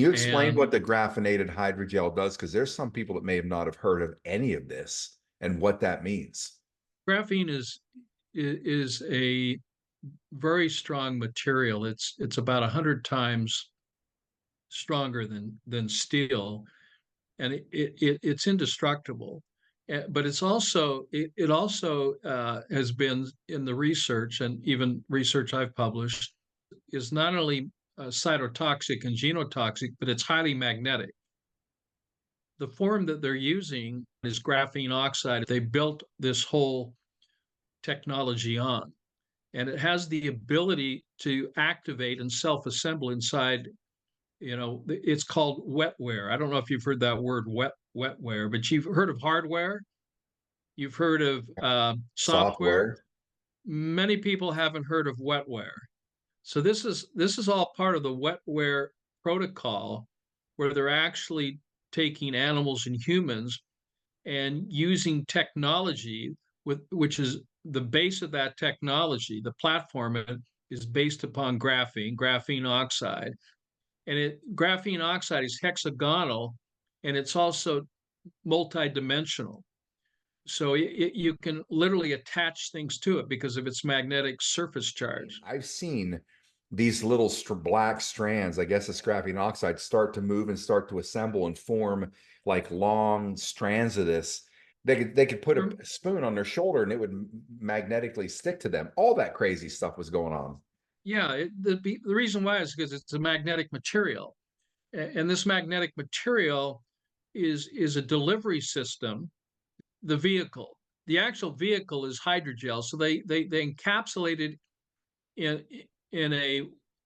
you explain And what the graphinated hydrogel does? Because there's some people that may have not have heard of any of this and what that means. graphene is a very strong material. It's about 100 times stronger than steel, and it's indestructible. But it also has been in the research, and even research I've published, is not only cytotoxic and genotoxic, but it's highly magnetic. The form that they're using is graphene oxide. They built this whole technology on, and it has the ability to activate and self-assemble inside. It's called wetware. I don't know if you've heard that word, wetware, but you've heard of hardware, you've heard of software. Software. Many people haven't heard of wetware. So this is all part of the wetware protocol, where they're actually taking animals and humans and using technology, which is the base of that technology. The platform is based upon graphene oxide, and graphene oxide is hexagonal, and it's also multidimensional. So you can literally attach things to it because of its magnetic surface charge. I've seen these little black strands, I guess it's graphene oxide, start to move and start to assemble and form like long strands of this. They could put a spoon on their shoulder and it would magnetically stick to them. All that crazy stuff was going on. Yeah, the reason why is because it's a magnetic material, and this magnetic material is a delivery system. The vehicle, the actual vehicle, is hydrogel, so they encapsulate it in a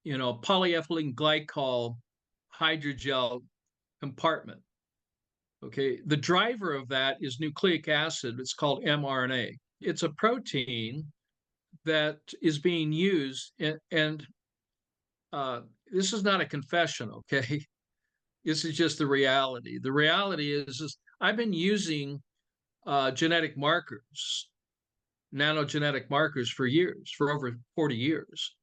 polyethylene glycol hydrogel compartment. Okay, the driver of that is nucleic acid. It's called mRNA. It's a protein that is being used, and this is not a confession, okay? This is just the reality. The reality is I've been using genetic markers, nanogenetic markers, for years, for over 40 years.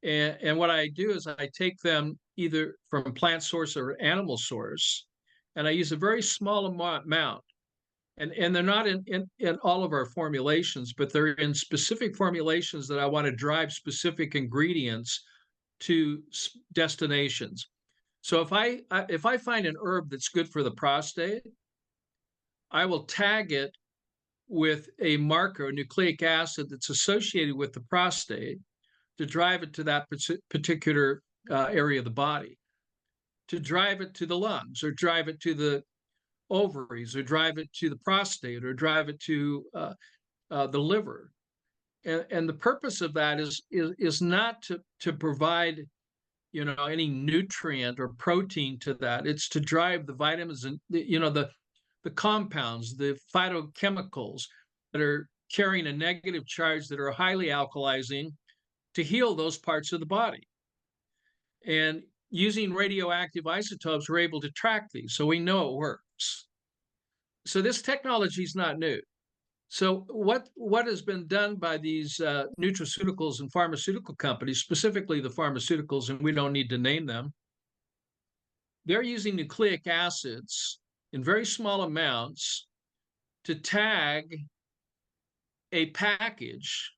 And what I do is I take them either from plant source or animal source, and I use a very small amount. And they're not in all of our formulations, but they're in specific formulations that I want to drive specific ingredients to destinations. So if I find an herb that's good for the prostate, I will tag it with a marker, a nucleic acid that's associated with the prostate, to drive it to that particular area of the body, to drive it to the lungs, or drive it to the ovaries, or drive it to the prostate, or drive it to the liver. And the purpose of that is not to provide any nutrient or protein to that. It's to drive the vitamins and the compounds, the phytochemicals that are carrying a negative charge, that are highly alkalizing, to heal those parts of the body. And using radioactive isotopes, we're able to track these, so we know it works. So this technology is not new. So what has been done by these nutraceuticals and pharmaceutical companies, specifically the pharmaceuticals, and we don't need to name them, they're using nucleic acids in very small amounts to tag a package.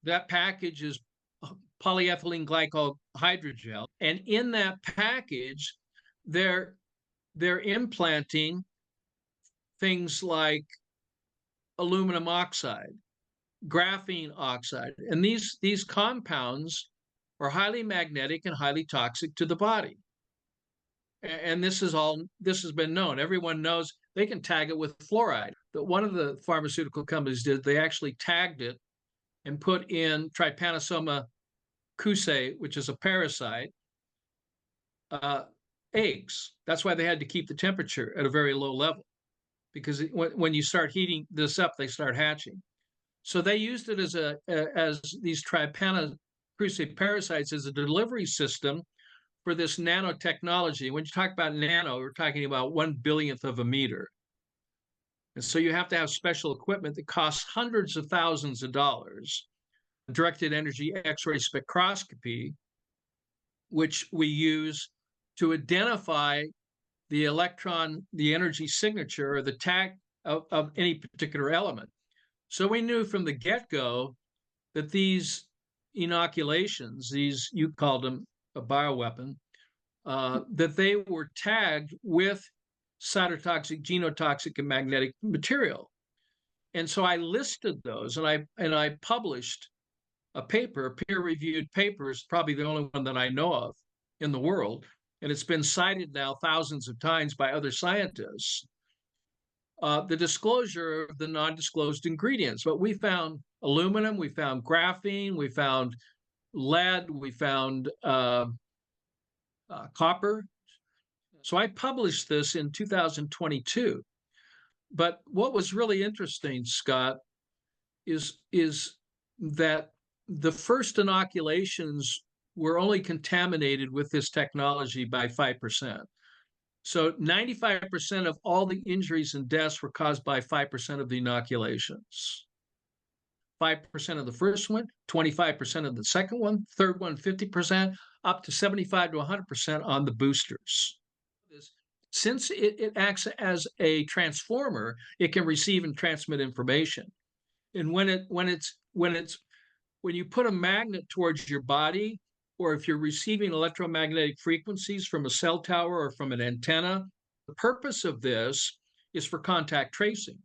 That package is polyethylene glycol hydrogel, and in that package, they're implanting things like aluminum oxide, graphene oxide, and these compounds are highly magnetic and highly toxic to the body. And this has been known. Everyone knows they can tag it with fluoride. But one of the pharmaceutical companies did, they actually tagged it and put in Trypanosoma cruzi, which is a parasite, eggs. That's why they had to keep the temperature at a very low level, because when you start heating this up, they start hatching. So they used it as these Trypanosoma cruzi parasites as a delivery system for this nanotechnology. When you talk about nano, we're talking about 1/1000th of a meter. And so you have to have special equipment that costs hundreds of thousands of dollars. Directed energy X-ray spectroscopy, which we use to identify the electron, the energy signature, or the tag of any particular element. So we knew from the get-go that these inoculations, these, you called them a bioweapon, that they were tagged with cytotoxic, genotoxic, and magnetic material. And so I listed those, and I published a paper, a peer-reviewed paper, is probably the only one that I know of in the world, and it's been cited now thousands of times by other scientists. The disclosure of the non-disclosed ingredients. But we found aluminum, we found graphene, we found lead, we found copper. So I published this in 2022. But what was really interesting, Scott, is that the first inoculations were only contaminated with this technology by 5%. So 95% of all the injuries and deaths were caused by 5% of the inoculations. 5% of the first one, 25% of the second one, third one, 50%, up to 75 to 100% on the boosters. Since it acts as a transformer, it can receive and transmit information. And when you put a magnet towards your body, or if you're receiving electromagnetic frequencies from a cell tower or from an antenna, the purpose of this is for contact tracing.